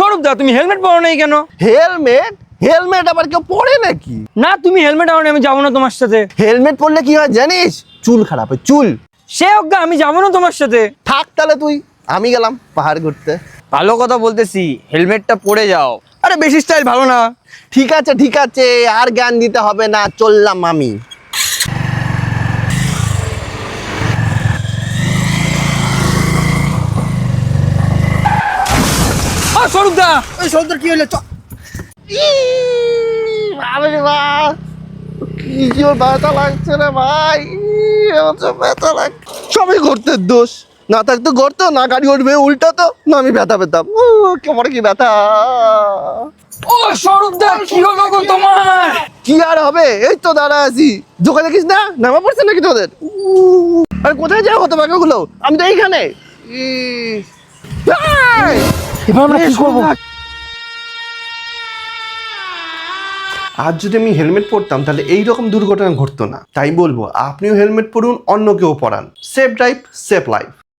স্বরূপ দা, তুমি হেলমেট পরো নাই কেন? হেলমেট? হেলমেট আবার কেউ পরে নাকি? না, তুমি হেলমেট আনো, আমি যাবো না তোমার সাথে। হেলমেট পরলে কি হয় জানিস? চুল খারাপ হয়, চুল। সে অজ্ঞা, আমি যাবো না তোমার সাথে। থাক তাহলে তুই, আমি গেলাম পাহাড় ঘুরতে। ভালো কথা বলতেছি, হেলমেটটা পরে যাও। আরে বেশি স্টাইল ভালো না। ঠিক আছে ঠিক আছে, আর জ্ঞান দিতে হবে না, চললাম আমি। স্বরূপ দা, ওই সৌন্দর কি হলো? আরে বাহ, কি জোর ব্যথা লাগছে রে ভাই, ব্যথা লাগছে। সবই ঘুরতে দোষ, না থাকতো ঘুরতো না, গাড়ি উঠবে উল্টো তো না, আমি ব্যথা পেতাম। কেমন কি ব্যথা। ও স্বরূপ দা, কি হলো গো তোমার? কি আর হবে, এই তো দাঁড়া আছি। দোকানে দেখিস না, নামা পড়ছে নাকি তোদের? আরে কোথায় যাও হতো বাকিগুলো, আমি তো এইখানে। এবার আমরা কি করবো? আজ যদি আমি হেলমেট পরতাম তাহলে এইরকম দুর্ঘটনা ঘটতো না। তাই বলবো আপনিও হেলমেট পরুন, অন্য কেউ পরান। Safe drive, safe life.